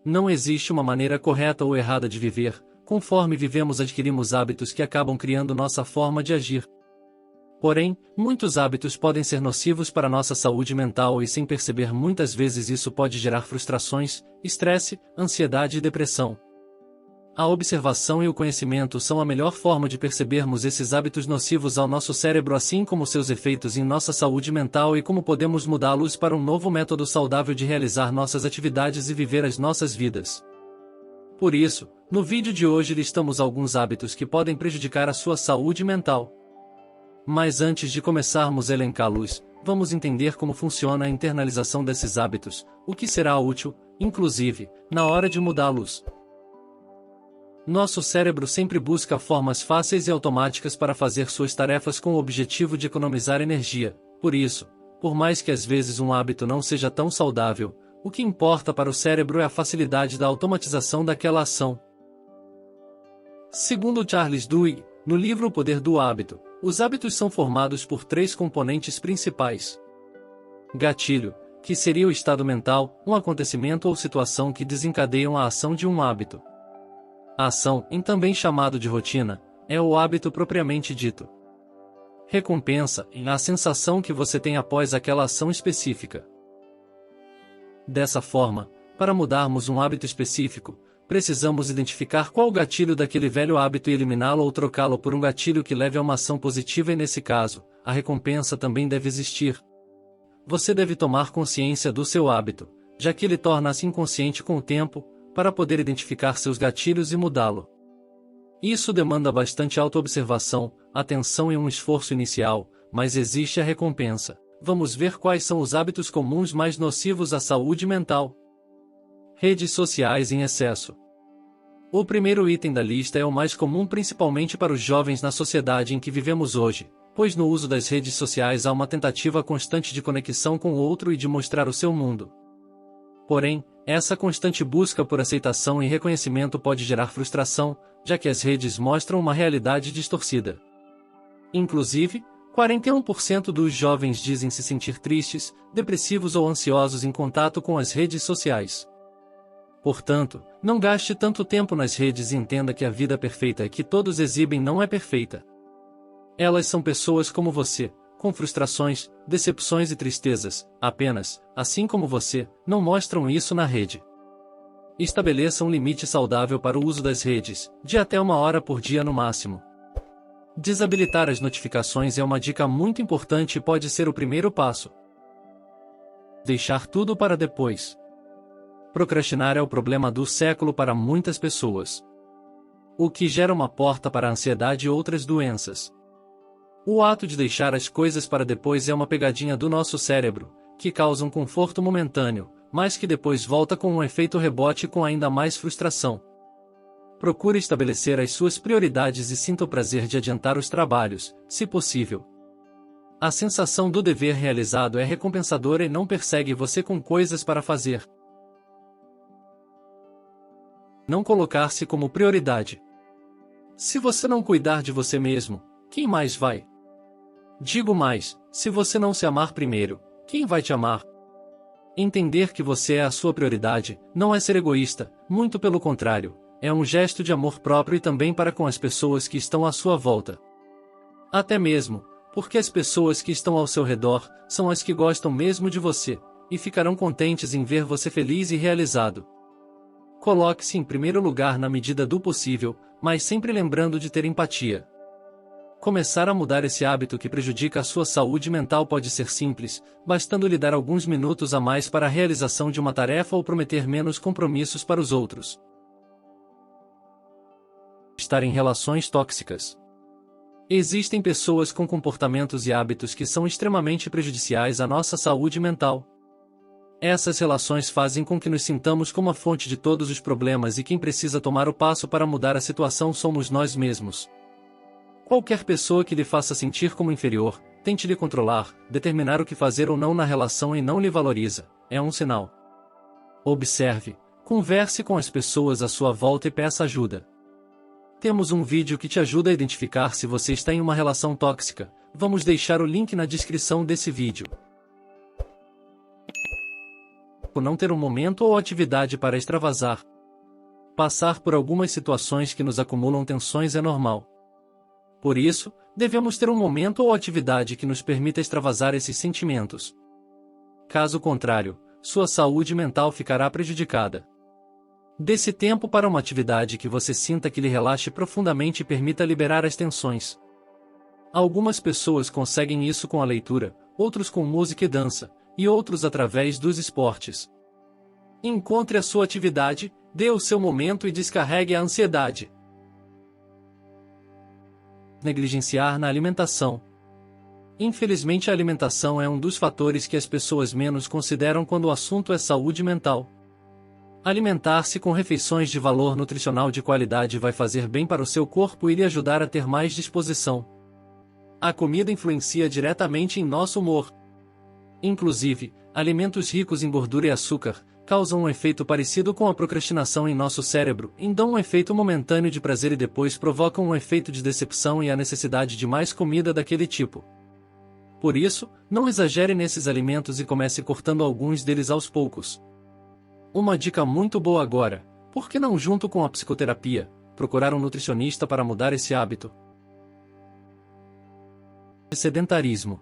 Não existe uma maneira correta ou errada de viver. Conforme vivemos, adquirimos hábitos que acabam criando nossa forma de agir. Porém, muitos hábitos podem ser nocivos para nossa saúde mental e, sem perceber, muitas vezes isso pode gerar frustrações, estresse, ansiedade e depressão. A observação e o conhecimento são a melhor forma de percebermos esses hábitos nocivos ao nosso cérebro, assim como seus efeitos em nossa saúde mental e como podemos mudá-los para um novo método saudável de realizar nossas atividades e viver as nossas vidas. Por isso, no vídeo de hoje listamos alguns hábitos que podem prejudicar a sua saúde mental. Mas antes de começarmos a elencá-los, vamos entender como funciona a internalização desses hábitos, o que será útil, inclusive, na hora de mudá-los. Nosso cérebro sempre busca formas fáceis e automáticas para fazer suas tarefas com o objetivo de economizar energia. Por isso, por mais que às vezes um hábito não seja tão saudável, o que importa para o cérebro é a facilidade da automatização daquela ação. Segundo Charles Duhigg, no livro O Poder do Hábito, os hábitos são formados por 3 componentes principais. Gatilho, que seria o estado mental, um acontecimento ou situação que desencadeiam a ação de um hábito. A ação, também chamado de rotina, é o hábito propriamente dito. Recompensa, a sensação que você tem após aquela ação específica. Dessa forma, para mudarmos um hábito específico, precisamos identificar qual o gatilho daquele velho hábito e eliminá-lo ou trocá-lo por um gatilho que leve a uma ação positiva, e nesse caso, a recompensa também deve existir. Você deve tomar consciência do seu hábito, já que ele torna-se inconsciente com o tempo, para poder identificar seus gatilhos e mudá-lo. Isso demanda bastante autoobservação, atenção e um esforço inicial, mas existe a recompensa. Vamos ver quais são os hábitos comuns mais nocivos à saúde mental. Redes sociais em excesso. O primeiro item da lista é o mais comum, principalmente para os jovens na sociedade em que vivemos hoje, pois no uso das redes sociais há uma tentativa constante de conexão com o outro e de mostrar o seu mundo. Porém, essa constante busca por aceitação e reconhecimento pode gerar frustração, já que as redes mostram uma realidade distorcida. Inclusive, 41% dos jovens dizem se sentir tristes, depressivos ou ansiosos em contato com as redes sociais. Portanto, não gaste tanto tempo nas redes e entenda que a vida perfeita que todos exibem não é perfeita. Elas são pessoas como você, com frustrações, decepções e tristezas, apenas, assim como você, não mostram isso na rede. Estabeleça um limite saudável para o uso das redes, de até 1 hora por dia no máximo. Desabilitar as notificações é uma dica muito importante e pode ser o primeiro passo. Deixar tudo para depois. Procrastinar é o problema do século para muitas pessoas, o que gera uma porta para a ansiedade e outras doenças. O ato de deixar as coisas para depois é uma pegadinha do nosso cérebro, que causa um conforto momentâneo, mas que depois volta com um efeito rebote com ainda mais frustração. Procure estabelecer as suas prioridades e sinta o prazer de adiantar os trabalhos, se possível. A sensação do dever realizado é recompensadora e não persegue você com coisas para fazer. Não colocar-se como prioridade. Se você não cuidar de você mesmo, quem mais vai? Digo mais, se você não se amar primeiro, quem vai te amar? Entender que você é a sua prioridade, não é ser egoísta, muito pelo contrário, é um gesto de amor próprio e também para com as pessoas que estão à sua volta. Até mesmo, porque as pessoas que estão ao seu redor, são as que gostam mesmo de você, e ficarão contentes em ver você feliz e realizado. Coloque-se em primeiro lugar na medida do possível, mas sempre lembrando de ter empatia. Começar a mudar esse hábito que prejudica a sua saúde mental pode ser simples, bastando lhe dar alguns minutos a mais para a realização de uma tarefa ou prometer menos compromissos para os outros. Estar em relações tóxicas. Existem pessoas com comportamentos e hábitos que são extremamente prejudiciais à nossa saúde mental. Essas relações fazem com que nos sintamos como a fonte de todos os problemas e quem precisa tomar o passo para mudar a situação somos nós mesmos. Qualquer pessoa que lhe faça sentir como inferior, tente lhe controlar, determinar o que fazer ou não na relação e não lhe valoriza, é um sinal. Observe, converse com as pessoas à sua volta e peça ajuda. Temos um vídeo que te ajuda a identificar se você está em uma relação tóxica, vamos deixar o link na descrição desse vídeo. não ter um momento ou atividade para extravasar. Passar por algumas situações que nos acumulam tensões é normal. Por isso, devemos ter um momento ou atividade que nos permita extravasar esses sentimentos. Caso contrário, sua saúde mental ficará prejudicada. Dê-se tempo para uma atividade que você sinta que lhe relaxe profundamente e permita liberar as tensões. Algumas pessoas conseguem isso com a leitura, outros com música e dança, e outros através dos esportes. Encontre a sua atividade, dê o seu momento e descarregue a ansiedade. Negligenciar na alimentação. Infelizmente, a alimentação é um dos fatores que as pessoas menos consideram quando o assunto é saúde mental. Alimentar-se com refeições de valor nutricional de qualidade vai fazer bem para o seu corpo e lhe ajudar a ter mais disposição. A comida influencia diretamente em nosso humor. Inclusive, alimentos ricos em gordura e açúcar causam um efeito parecido com a procrastinação em nosso cérebro, e dão um efeito momentâneo de prazer e depois provocam um efeito de decepção e a necessidade de mais comida daquele tipo. Por isso, não exagere nesses alimentos e comece cortando alguns deles aos poucos. Uma dica muito boa agora: por que não, junto com a psicoterapia, procurar um nutricionista para mudar esse hábito? Sedentarismo.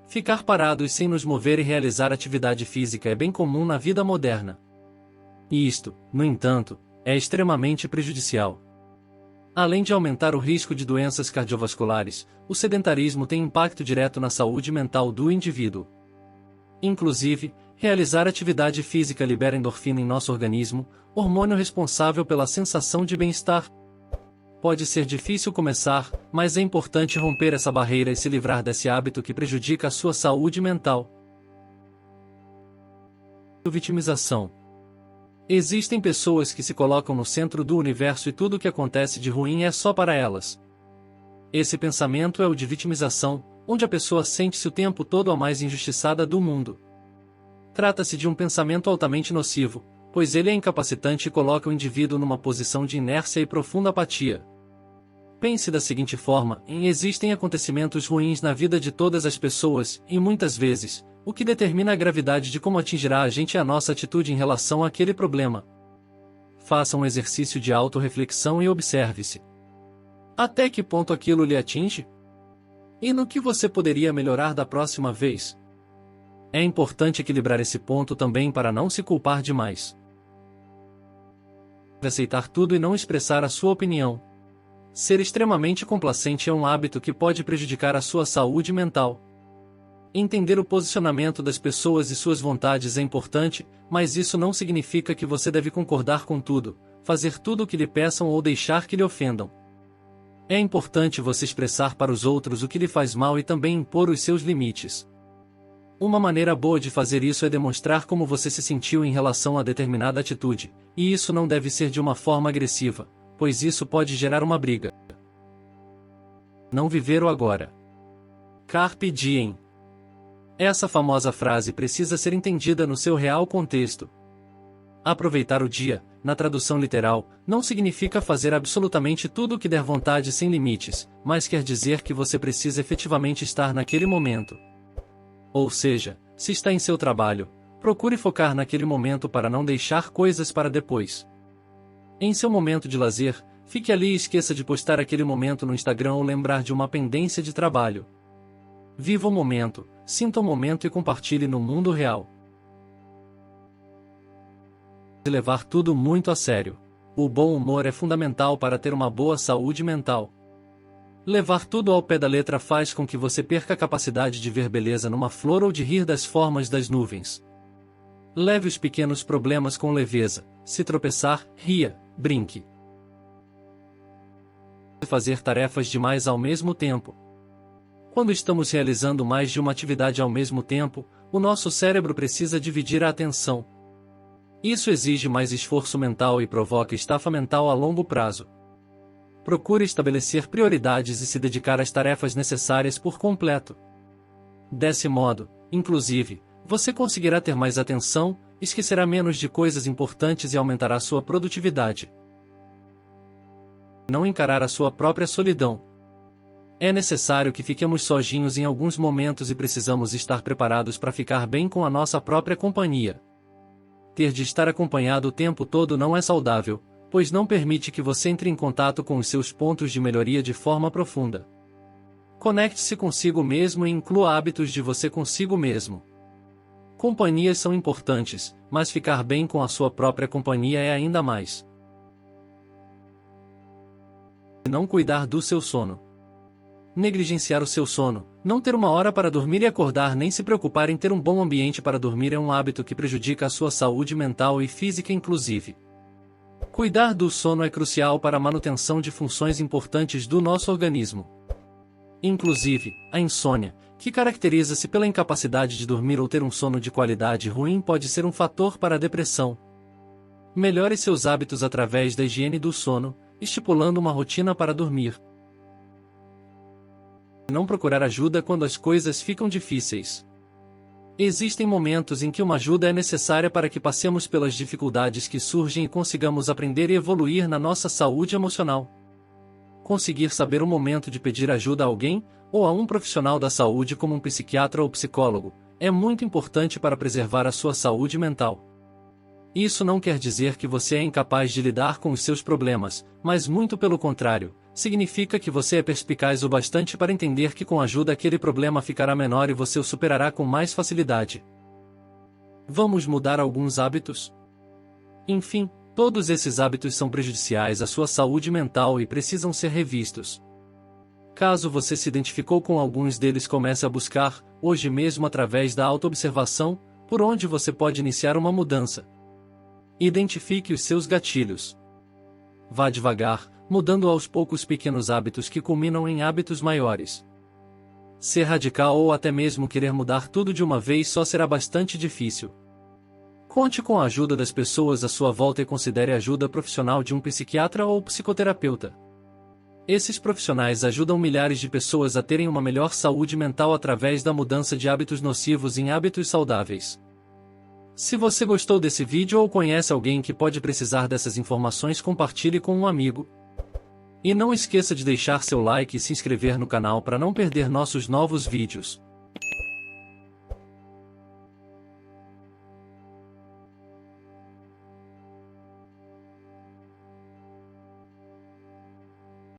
Ficar parados sem nos mover e realizar atividade física é bem comum na vida moderna. E isto, no entanto, é extremamente prejudicial. Além de aumentar o risco de doenças cardiovasculares, o sedentarismo tem impacto direto na saúde mental do indivíduo. Inclusive, realizar atividade física libera endorfina em nosso organismo, hormônio responsável pela sensação de bem-estar. Pode ser difícil começar, mas é importante romper essa barreira e se livrar desse hábito que prejudica a sua saúde mental. Vitimização. Existem pessoas que se colocam no centro do universo e tudo o que acontece de ruim é só para elas. Esse pensamento é o de vitimização, onde a pessoa sente-se o tempo todo a mais injustiçada do mundo. Trata-se de um pensamento altamente nocivo, pois ele é incapacitante e coloca o indivíduo numa posição de inércia e profunda apatia. Pense da seguinte forma: existem acontecimentos ruins na vida de todas as pessoas, e muitas vezes, o que determina a gravidade de como atingirá a gente é a nossa atitude em relação àquele problema. Faça um exercício de autorreflexão e observe-se. Até que ponto aquilo lhe atinge? E no que você poderia melhorar da próxima vez? É importante equilibrar esse ponto também para não se culpar demais. Aceitar tudo e não expressar a sua opinião. Ser extremamente complacente é um hábito que pode prejudicar a sua saúde mental. Entender o posicionamento das pessoas e suas vontades é importante, mas isso não significa que você deve concordar com tudo, fazer tudo o que lhe peçam ou deixar que lhe ofendam. É importante você expressar para os outros o que lhe faz mal e também impor os seus limites. Uma maneira boa de fazer isso é demonstrar como você se sentiu em relação a determinada atitude, e isso não deve ser de uma forma agressiva, pois isso pode gerar uma briga. Não viver o agora. Carpe diem. Essa famosa frase precisa ser entendida no seu real contexto. Aproveitar o dia, na tradução literal, não significa fazer absolutamente tudo o que der vontade sem limites, mas quer dizer que você precisa efetivamente estar naquele momento. Ou seja, se está em seu trabalho, procure focar naquele momento para não deixar coisas para depois. Em seu momento de lazer, fique ali e esqueça de postar aquele momento no Instagram ou lembrar de uma pendência de trabalho. Viva o momento, sinta o momento e compartilhe no mundo real. Levar tudo muito a sério. O bom humor é fundamental para ter uma boa saúde mental. Levar tudo ao pé da letra faz com que você perca a capacidade de ver beleza numa flor ou de rir das formas das nuvens. Leve os pequenos problemas com leveza. Se tropeçar, ria, brinque. Fazer tarefas demais ao mesmo tempo. Quando estamos realizando mais de uma atividade ao mesmo tempo, o nosso cérebro precisa dividir a atenção. Isso exige mais esforço mental e provoca estafa mental a longo prazo. Procure estabelecer prioridades e se dedicar às tarefas necessárias por completo. Desse modo, inclusive, você conseguirá ter mais atenção, esquecerá menos de coisas importantes e aumentará sua produtividade. Não encarar a sua própria solidão. É necessário que fiquemos sozinhos em alguns momentos e precisamos estar preparados para ficar bem com a nossa própria companhia. ter de estar acompanhado o tempo todo não é saudável, pois não permite que você entre em contato com os seus pontos de melhoria de forma profunda. Conecte-se consigo mesmo e inclua hábitos de você consigo mesmo. Companhias são importantes, mas ficar bem com a sua própria companhia é ainda mais. Não cuidar do seu sono. Negligenciar o seu sono, não ter uma hora para dormir e acordar nem se preocupar em ter um bom ambiente para dormir é um hábito que prejudica a sua saúde mental e física inclusive. Cuidar do sono é crucial para a manutenção de funções importantes do nosso organismo. Inclusive, a insônia, que caracteriza-se pela incapacidade de dormir ou ter um sono de qualidade ruim pode ser um fator para a depressão. Melhore seus hábitos através da higiene do sono, estipulando uma rotina para dormir. Não procurar ajuda quando as coisas ficam difíceis. Existem momentos em que uma ajuda é necessária para que passemos pelas dificuldades que surgem e consigamos aprender e evoluir na nossa saúde emocional. Conseguir saber o momento de pedir ajuda a alguém, ou a um profissional da saúde como um psiquiatra ou psicólogo, é muito importante para preservar a sua saúde mental. Isso não quer dizer que você é incapaz de lidar com os seus problemas, mas muito pelo contrário, significa que você é perspicaz o bastante para entender que com ajuda aquele problema ficará menor e você o superará com mais facilidade. Vamos mudar alguns hábitos? Enfim, todos esses hábitos são prejudiciais à sua saúde mental e precisam ser revistos. Caso você se identificou com alguns deles, comece a buscar, hoje mesmo através da autoobservação, por onde você pode iniciar uma mudança. Identifique os seus gatilhos. Vá devagar, mudando aos poucos pequenos hábitos que culminam em hábitos maiores. Ser radical ou até mesmo querer mudar tudo de uma vez só será bastante difícil. Conte com a ajuda das pessoas à sua volta e considere a ajuda profissional de um psiquiatra ou psicoterapeuta. Esses profissionais ajudam milhares de pessoas a terem uma melhor saúde mental através da mudança de hábitos nocivos em hábitos saudáveis. Se você gostou desse vídeo ou conhece alguém que pode precisar dessas informações, compartilhe com um amigo. E não esqueça de deixar seu like e se inscrever no canal para não perder nossos novos vídeos.